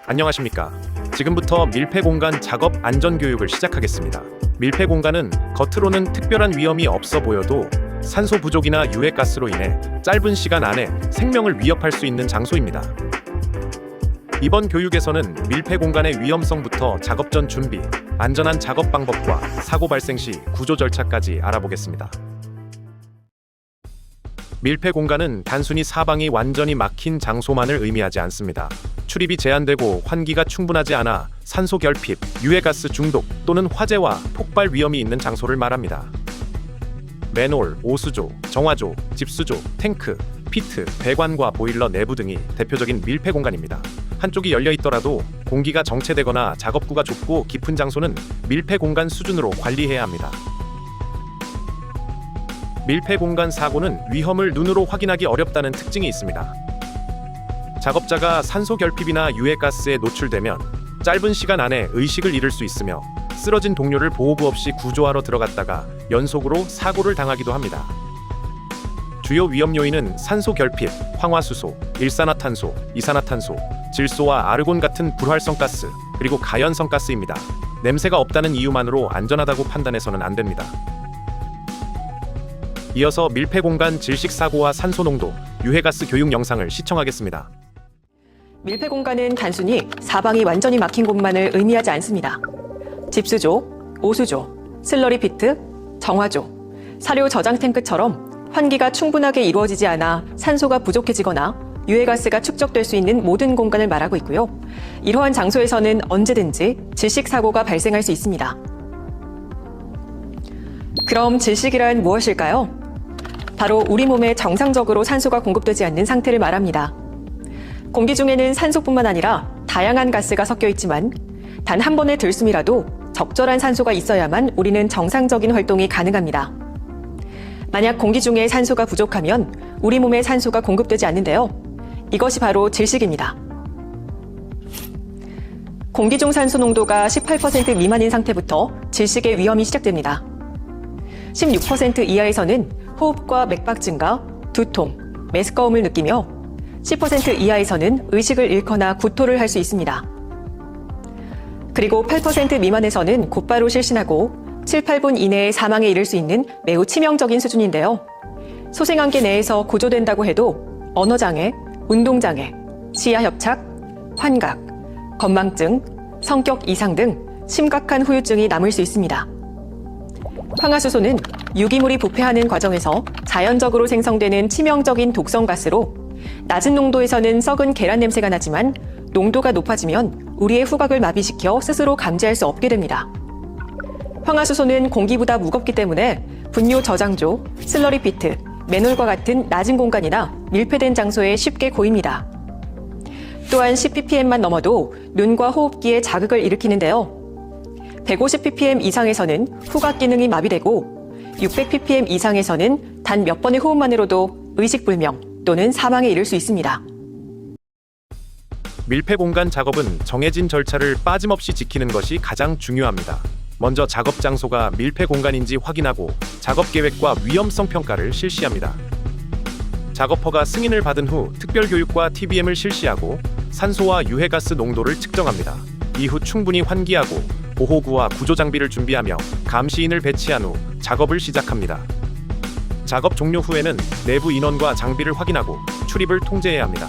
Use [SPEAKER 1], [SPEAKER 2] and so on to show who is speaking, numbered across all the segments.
[SPEAKER 1] 안녕하십니까. 지금부터 밀폐 공간 작업 안전 교육을 시작하겠습니다. 밀폐 공간은 겉으로는 특별한 위험이 없어 보여도 산소 부족이나 유해가스로 인해 짧은 시간 안에 생명을 위협할 수 있는 장소입니다. 이번 교육에서는 밀폐 공간의 위험성부터 작업 전 준비, 안전한 작업 방법과 사고 발생 시 구조 절차까지 알아보겠습니다. 밀폐 공간은 단순히 사방이 완전히 막힌 장소만을 의미하지 않습니다. 출입이 제한되고 환기가 충분하지 않아 산소 결핍, 유해가스 중독 또는 화재와 폭발 위험이 있는 장소를 말합니다. 맨홀, 오수조, 정화조, 집수조, 탱크, 피트, 배관과 보일러 내부 등이 대표적인 밀폐 공간입니다. 한쪽이 열려 있더라도 공기가 정체되거나 작업구가 좁고 깊은 장소는 밀폐 공간 수준으로 관리해야 합니다. 밀폐 공간 사고는 위험을 눈으로 확인하기 어렵다는 특징이 있습니다. 작업자가 산소 결핍이나 유해가스에 노출되면 짧은 시간 안에 의식을 잃을 수 있으며 쓰러진 동료를 보호구 없이 구조하러 들어갔다가 연속으로 사고를 당하기도 합니다. 주요 위험 요인은 산소 결핍, 황화수소, 일산화탄소, 이산화탄소, 질소와 아르곤 같은 불활성 가스, 그리고 가연성 가스입니다. 냄새가 없다는 이유만으로 안전하다고 판단해서는 안 됩니다. 이어서 밀폐 공간 질식 사고와 산소 농도, 유해가스 교육 영상을 시청하겠습니다.
[SPEAKER 2] 밀폐 공간은 단순히 사방이 완전히 막힌 곳만을 의미하지 않습니다. 집수조, 오수조, 슬러리 피트, 정화조, 사료 저장 탱크처럼 환기가 충분하게 이루어지지 않아 산소가 부족해지거나 유해가스가 축적될 수 있는 모든 공간을 말하고 있고요. 이러한 장소에서는 언제든지 질식 사고가 발생할 수 있습니다. 그럼 질식이란 무엇일까요? 바로 우리 몸에 정상적으로 산소가 공급되지 않는 상태를 말합니다. 공기 중에는 산소뿐만 아니라 다양한 가스가 섞여 있지만 단 한 번의 들숨이라도 적절한 산소가 있어야만 우리는 정상적인 활동이 가능합니다. 만약 공기 중에 산소가 부족하면 우리 몸에 산소가 공급되지 않는데요. 이것이 바로 질식입니다. 공기 중 산소 농도가 18% 미만인 상태부터 질식의 위험이 시작됩니다. 16% 이하에서는 호흡과 맥박 증가, 두통, 메스꺼움을 느끼며 10% 이하에서는 의식을 잃거나 구토를 할 수 있습니다. 그리고 8% 미만에서는 곧바로 실신하고 7, 8분 이내에 사망에 이를 수 있는 매우 치명적인 수준인데요. 소생안개 내에서 구조된다고 해도 언어장애, 운동장애, 시야협착, 환각, 건망증, 성격 이상 등 심각한 후유증이 남을 수 있습니다. 황화수소는 유기물이 부패하는 과정에서 자연적으로 생성되는 치명적인 독성 가스로 낮은 농도에서는 썩은 계란 냄새가 나지만 농도가 높아지면 우리의 후각을 마비시켜 스스로 감지할 수 없게 됩니다. 황화수소는 공기보다 무겁기 때문에 분뇨 저장조, 슬러리 피트, 맨홀과 같은 낮은 공간이나 밀폐된 장소에 쉽게 고입니다. 또한 10ppm만 넘어도 눈과 호흡기에 자극을 일으키는데요. 150ppm 이상에서는 후각 기능이 마비되고 600ppm 이상에서는 단 몇 번의 호흡만으로도 의식불명 또는 사망에 이를 수 있습니다.
[SPEAKER 1] 밀폐 공간 작업은 정해진 절차를 빠짐없이 지키는 것이 가장 중요합니다. 먼저 작업 장소가 밀폐 공간인지 확인하고 작업 계획과 위험성 평가를 실시합니다. 작업허가 승인을 받은 후 특별교육과 TBM을 실시하고 산소와 유해가스 농도를 측정합니다. 이후 충분히 환기하고 보호구와 구조장비를 준비하며 감시인을 배치한 후 작업을 시작합니다. 작업 종료 후에는 내부 인원과 장비를 확인하고 출입을 통제해야 합니다.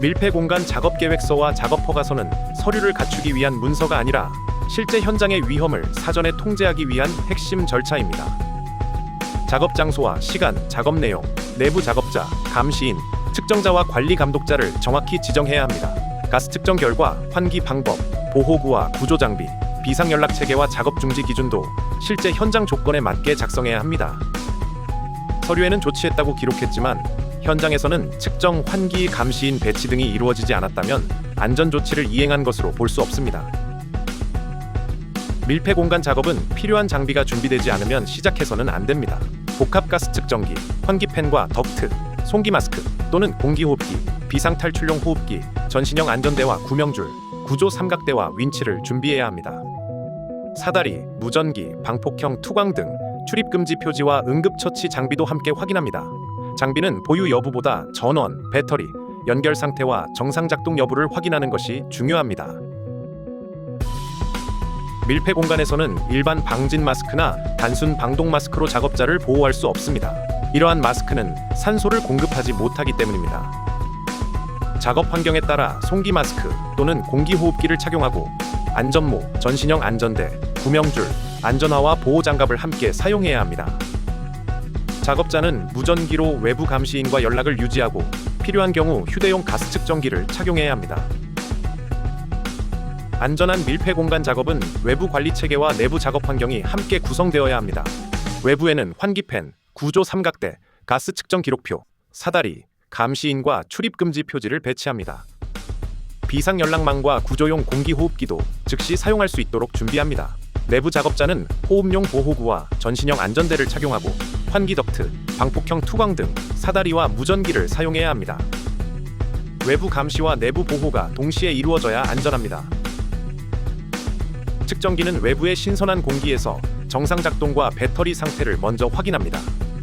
[SPEAKER 1] 밀폐 공간 작업 계획서와 작업 허가서는 서류를 갖추기 위한 문서가 아니라 실제 현장의 위험을 사전에 통제하기 위한 핵심 절차입니다. 작업 장소와 시간, 작업 내용, 내부 작업자, 감시인, 측정자와 관리 감독자를 정확히 지정해야 합니다. 가스 측정 결과, 환기 방법, 보호구와 구조 장비, 비상 연락 체계와 작업 중지 기준도 실제 현장 조건에 맞게 작성해야 합니다. 서류에는 조치했다고 기록했지만 현장에서는 측정, 환기, 감시인 배치 등이 이루어지지 않았다면 안전 조치를 이행한 것으로 볼 수 없습니다. 밀폐 공간 작업은 필요한 장비가 준비되지 않으면 시작해서는 안 됩니다. 복합가스 측정기, 환기팬과 덕트, 송기 마스크 또는 공기호흡기, 비상탈출용 호흡기, 전신형 안전대와 구명줄, 구조 삼각대와 윈치를 준비해야 합니다. 사다리, 무전기, 방폭형 투광 등 출입금지 표지와 응급처치 장비도 함께 확인합니다. 장비는 보유 여부보다 전원, 배터리, 연결 상태와 정상 작동 여부를 확인하는 것이 중요합니다. 밀폐 공간에서는 일반 방진 마스크나 단순 방독 마스크로 작업자를 보호할 수 없습니다. 이러한 마스크는 산소를 공급하지 못하기 때문입니다. 작업 환경에 따라 송기 마스크 또는 공기호흡기를 착용하고 안전모, 전신형 안전대, 구명줄, 안전화와 보호장갑을 함께 사용해야 합니다. 작업자는 무전기로 외부 감시인과 연락을 유지하고 필요한 경우 휴대용 가스 측정기를 착용해야 합니다. 안전한 밀폐 공간 작업은 외부 관리 체계와 내부 작업 환경이 함께 구성되어야 합니다. 외부에는 환기팬, 구조 삼각대, 가스 측정 기록표, 사다리, 감시인과 출입 금지 표지를 배치합니다. 비상 연락망과 구조용 공기호흡기도 즉시 사용할 수 있도록 준비합니다. 내부 작업자는 호흡용 보호구와 전신형 안전대를 착용하고 환기 덕트, 방폭형 투광 등 사다리와 무전기를 사용해야 합니다. 외부 감시와 내부 보호가 동시에 이루어져야 안전합니다. 측정기는 외부의 신선한 공기에서 정상 작동과 배터리 상태를 먼저 확인합니다.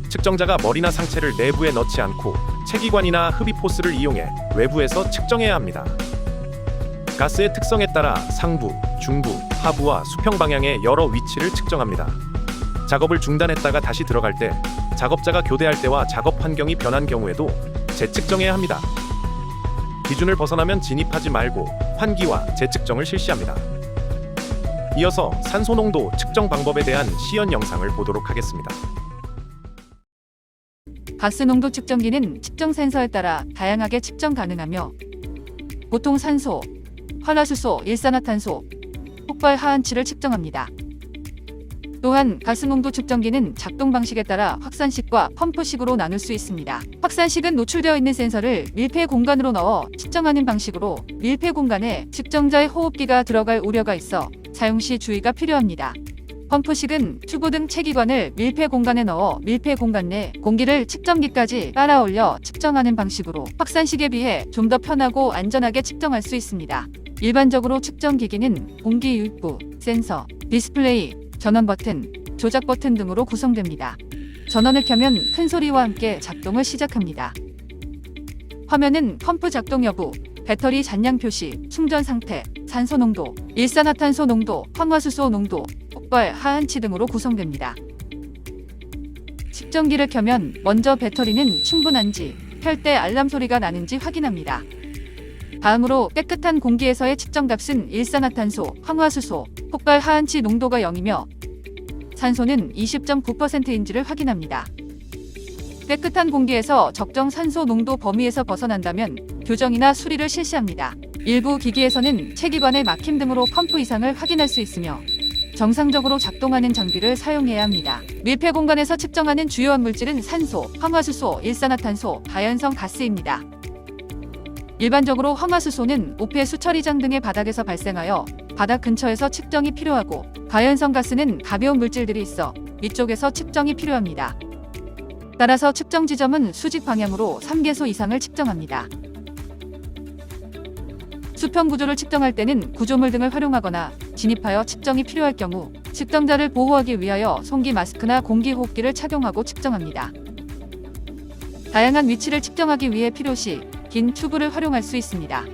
[SPEAKER 1] 측정자가 머리나 상체를 내부에 넣지 않고 체기관이나 흡입 호스를 이용해 외부에서 측정해야 합니다. 가스의 특성에 따라 상부, 중부, 하부와 수평 방향의 여러 위치를 측정합니다. 작업을 중단했다가 다시 들어갈 때, 작업자가 교대할 때와 작업 환경이 변한 경우에도 재측정해야 합니다. 기준을 벗어나면 진입하지 말고 환기와 재측정을 실시합니다. 이어서 산소 농도 측정 방법에 대한 시연 영상을 보도록 하겠습니다.
[SPEAKER 3] 가스 농도 측정기는 측정 센서에 따라 다양하게 측정 가능하며 보통 산소, 활화수소, 일산화탄소, 폭발 하한치를 측정합니다. 또한 가스 농도 측정기는 작동 방식에 따라 확산식과 펌프식으로 나눌 수 있습니다. 확산식은 노출되어 있는 센서를 밀폐 공간으로 넣어 측정하는 방식으로 밀폐 공간에 측정자의 호흡기가 들어갈 우려가 있어 사용 시 주의가 필요합니다. 펌프식은 튜브 등 체기관을 밀폐 공간에 넣어 밀폐 공간 내 공기를 측정기까지 따라 올려 측정하는 방식으로 확산식에 비해 좀 더 편하고 안전하게 측정할 수 있습니다. 일반적으로 측정기기는 공기 유입부, 센서, 디스플레이, 전원 버튼, 조작 버튼 등으로 구성됩니다. 전원을 켜면 큰 소리와 함께 작동을 시작합니다. 화면은 펌프 작동 여부, 배터리 잔량 표시, 충전 상태, 산소 농도, 일산화탄소 농도, 황화수소 농도, 폭발 하한치 등으로 구성됩니다. 측정기를 켜면 먼저 배터리는 충분한지, 켤 때 알람 소리가 나는지 확인합니다. 다음으로 깨끗한 공기에서의 측정값은 일산화탄소, 황화수소, 폭발 하한치 농도가 0이며 산소는 20.9%인지를 확인합니다. 깨끗한 공기에서 적정 산소 농도 범위에서 벗어난다면 교정이나 수리를 실시합니다. 일부 기기에서는 체기관의 막힘 등으로 펌프 이상을 확인할 수 있으며 정상적으로 작동하는 장비를 사용해야 합니다. 밀폐 공간에서 측정하는 주요한 물질은 산소, 황화수소, 일산화탄소, 가연성 가스입니다. 일반적으로 황화수소는 오폐 수처리장 등의 바닥에서 발생하여 바닥 근처에서 측정이 필요하고 가연성 가스는 가벼운 물질들이 있어 위쪽에서 측정이 필요합니다. 따라서 측정 지점은 수직 방향으로 3개소 이상을 측정합니다. 수평 구조를 측정할 때는 구조물 등을 활용하거나 진입하여 측정이 필요할 경우 측정자를 보호하기 위하여 송기 마스크나 공기호흡기를 착용하고 측정합니다. 다양한 위치를 측정하기 위해 필요시 긴 튜브를 활용할 수 있습니다.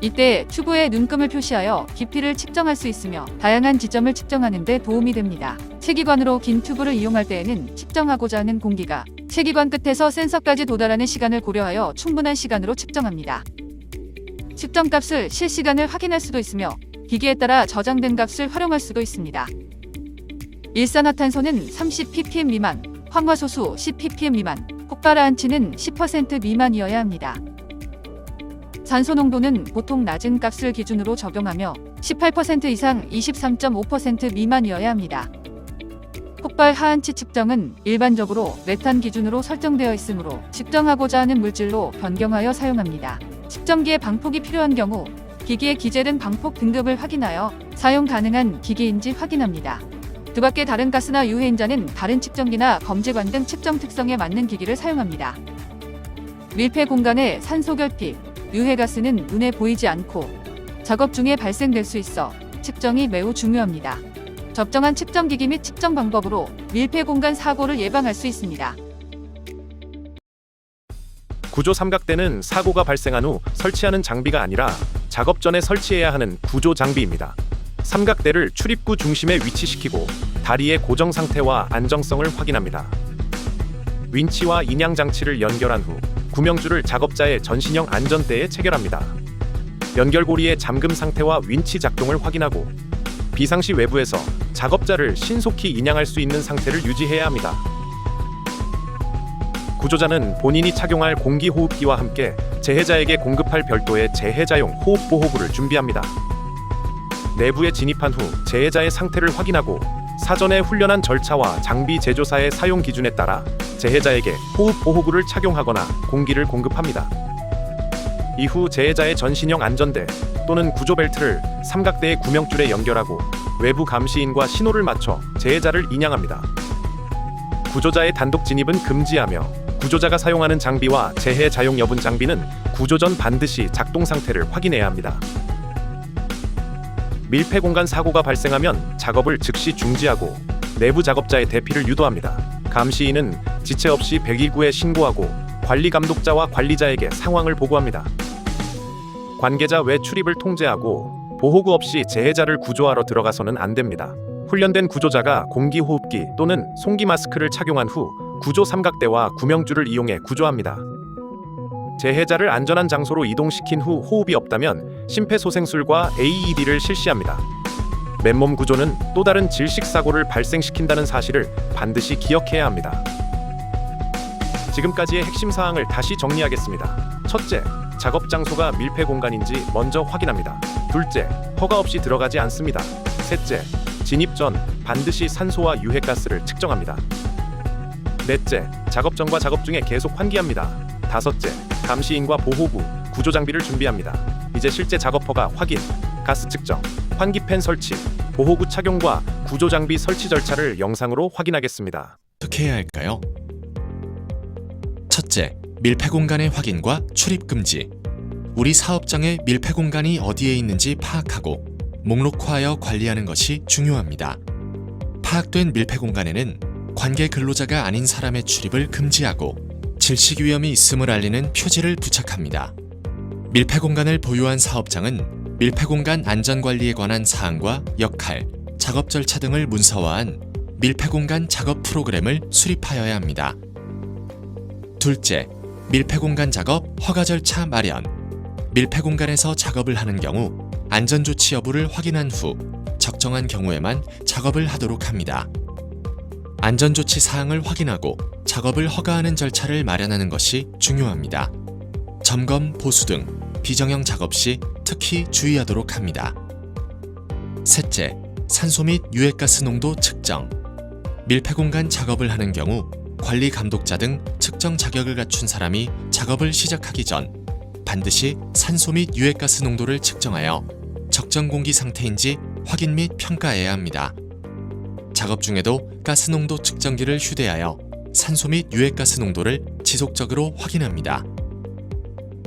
[SPEAKER 3] 이때 튜브에 눈금을 표시하여 깊이를 측정할 수 있으며 다양한 지점을 측정하는 데 도움이 됩니다. 체기관으로 긴 튜브를 이용할 때에는 측정하고자 하는 공기가 체기관 끝에서 센서까지 도달하는 시간을 고려하여 충분한 시간으로 측정합니다. 측정값을 실시간을 확인할 수도 있으며 기기에 따라 저장된 값을 활용할 수도 있습니다. 일산화탄소는 30ppm 미만, 황화소수 10ppm 미만, 폭발 하한치는 10% 미만이어야 합니다. 산소 농도는 보통 낮은 값을 기준으로 적용하며 18% 이상 23.5% 미만이어야 합니다. 폭발 하한치 측정은 일반적으로 메탄 기준으로 설정되어 있으므로 측정하고자 하는 물질로 변경하여 사용합니다. 측정기에 방폭이 필요한 경우 기기에 기재된 방폭 등급을 확인하여 사용 가능한 기기인지 확인합니다. 그 밖에 다른 가스나 유해인자는 다른 측정기나 검지관 등 측정 특성에 맞는 기기를 사용합니다. 밀폐 공간의 산소 결핍, 유해가스는 눈에 보이지 않고 작업 중에 발생될 수 있어 측정이 매우 중요합니다. 적정한 측정기기 및 측정 방법으로 밀폐 공간 사고를 예방할 수 있습니다.
[SPEAKER 1] 구조 삼각대는 사고가 발생한 후 설치하는 장비가 아니라 작업 전에 설치해야 하는 구조 장비입니다. 삼각대를 출입구 중심에 위치시키고 다리의 고정 상태와 안정성을 확인합니다. 윈치와 인양 장치를 연결한 후 구명줄을 작업자의 전신형 안전대에 체결합니다. 연결고리의 잠금 상태와 윈치 작동을 확인하고 비상시 외부에서 작업자를 신속히 인양할 수 있는 상태를 유지해야 합니다. 구조자는 본인이 착용할 공기호흡기와 함께 재해자에게 공급할 별도의 재해자용 호흡보호구를 준비합니다. 내부에 진입한 후 재해자의 상태를 확인하고 사전에 훈련한 절차와 장비 제조사의 사용 기준에 따라 재해자에게 호흡보호구를 착용하거나 공기를 공급합니다. 이후 재해자의 전신형 안전대 또는 구조벨트를 삼각대의 구명줄에 연결하고 외부 감시인과 신호를 맞춰 재해자를 인양합니다. 구조자의 단독 진입은 금지하며 구조자가 사용하는 장비와 재해자용 여분 장비는 구조 전 반드시 작동 상태를 확인해야 합니다. 밀폐 공간 사고가 발생하면 작업을 즉시 중지하고 내부 작업자의 대피를 유도합니다. 감시인은 지체 없이 119에 신고하고 관리 감독자와 관리자에게 상황을 보고합니다. 관계자 외 출입을 통제하고 보호구 없이 재해자를 구조하러 들어가서는 안 됩니다. 훈련된 구조자가 공기호흡기 또는 송기 마스크를 착용한 후 구조 삼각대와 구명줄을 이용해 구조합니다. 재해자를 안전한 장소로 이동시킨 후 호흡이 없다면 심폐소생술과 AED를 실시합니다. 맨몸 구조는 또 다른 질식 사고를 발생시킨다는 사실을 반드시 기억해야 합니다. 지금까지의 핵심 사항을 다시 정리하겠습니다. 첫째, 작업 장소가 밀폐 공간인지 먼저 확인합니다. 둘째, 허가 없이 들어가지 않습니다. 셋째, 진입 전 반드시 산소와 유해가스를 측정합니다. 넷째, 작업 전과 작업 중에 계속 환기합니다. 다섯째, 감시인과 보호구, 구조 장비를 준비합니다. 이제 실제 작업 허가 확인, 가스 측정, 환기팬 설치, 보호구 착용과 구조 장비 설치 절차를 영상으로 확인하겠습니다.
[SPEAKER 4] 어떻게 해야 할까요? 첫째, 밀폐 공간의 확인과 출입 금지. 우리 사업장의 밀폐 공간이 어디에 있는지 파악하고 목록화하여 관리하는 것이 중요합니다. 파악된 밀폐 공간에는 관계 근로자가 아닌 사람의 출입을 금지하고 질식 위험이 있음을 알리는 표지를 부착합니다. 밀폐 공간을 보유한 사업장은 밀폐 공간 안전 관리에 관한 사항과 역할, 작업 절차 등을 문서화한 밀폐 공간 작업 프로그램을 수립하여야 합니다. 둘째, 밀폐 공간 작업 허가 절차 마련. 밀폐 공간에서 작업을 하는 경우 안전 조치 여부를 확인한 후 적정한 경우에만 작업을 하도록 합니다. 안전 조치 사항을 확인하고 작업을 허가하는 절차를 마련하는 것이 중요합니다. 점검, 보수 등 비정형 작업 시 특히 주의하도록 합니다. 셋째, 산소 및 유해가스 농도 측정. 밀폐 공간 작업을 하는 경우 관리 감독자 등 측정 자격을 갖춘 사람이 작업을 시작하기 전 반드시 산소 및 유해가스 농도를 측정하여 적정 공기 상태인지 확인 및 평가해야 합니다. 작업 중에도 가스 농도 측정기를 휴대하여 산소 및 유해가스 농도를 지속적으로 확인합니다.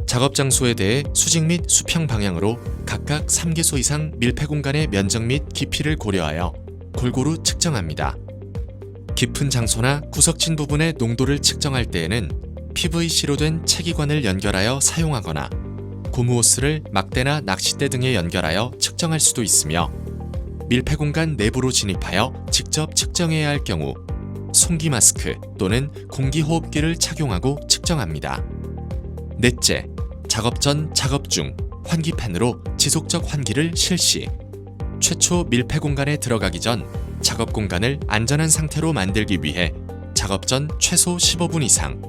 [SPEAKER 4] 작업 장소에 대해 수직 및 수평 방향으로 각각 3개소 이상 밀폐 공간의 면적 및 깊이를 고려하여 골고루 측정합니다. 깊은 장소나 구석진 부분의 농도를 측정할 때에는 PVC로 된 체기관을 연결하여 사용하거나 고무호스를 막대나 낚싯대 등에 연결하여 측정할 수도 있으며 밀폐 공간 내부로 진입하여 직접 측정해야 할 경우 송기 마스크 또는 공기호흡기를 착용하고 측정합니다. 넷째, 작업 전, 작업 중 환기팬으로 지속적 환기를 실시. 최초 밀폐 공간에 들어가기 전 작업 공간을 안전한 상태로 만들기 위해 작업 전 최소 15분 이상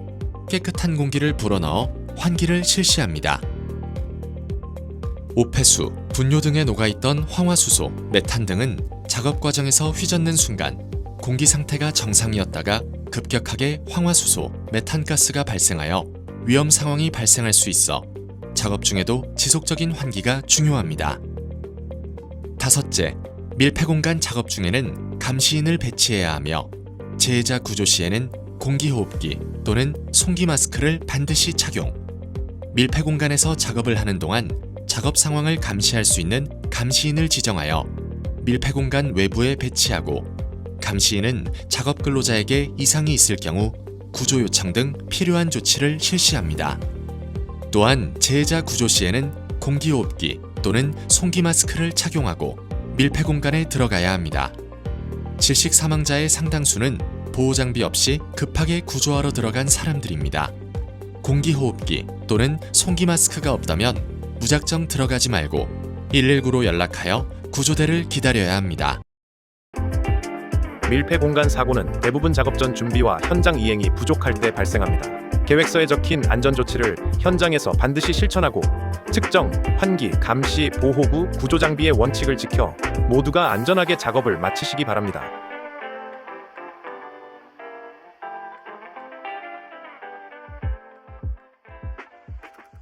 [SPEAKER 4] 깨끗한 공기를 불어넣어 환기를 실시합니다. 오폐수, 분뇨 등에 녹아있던 황화수소, 메탄 등은 작업 과정에서 휘젓는 순간 공기 상태가 정상이었다가 급격하게 황화수소, 메탄가스가 발생하여 위험 상황이 발생할 수 있어 작업 중에도 지속적인 환기가 중요합니다. 다섯째, 밀폐 공간 작업 중에는 감시인을 배치해야 하며 재해자 구조 시에는 공기호흡기 또는 송기 마스크를 반드시 착용. 밀폐 공간에서 작업을 하는 동안 작업 상황을 감시할 수 있는 감시인을 지정하여 밀폐 공간 외부에 배치하고 감시인은 작업 근로자에게 이상이 있을 경우 구조 요청 등 필요한 조치를 실시합니다. 또한 재해자 구조 시에는 공기호흡기 또는 송기 마스크를 착용하고 밀폐 공간에 들어가야 합니다. 질식 사망자의 상당수는 보호 장비 없이 급하게 구조하러 들어간 사람들입니다. 공기호흡기 또는 송기 마스크가 없다면 무작정 들어가지 말고 119로 연락하여 구조대를 기다려야 합니다.
[SPEAKER 1] 밀폐 공간 사고는 대부분 작업 전 준비와 현장 이행이 부족할 때 발생합니다. 계획서에 적힌 안전 조치를 현장에서 반드시 실천하고 측정, 환기, 감시, 보호구, 구조 장비의 원칙을 지켜 모두가 안전하게 작업을 마치시기 바랍니다.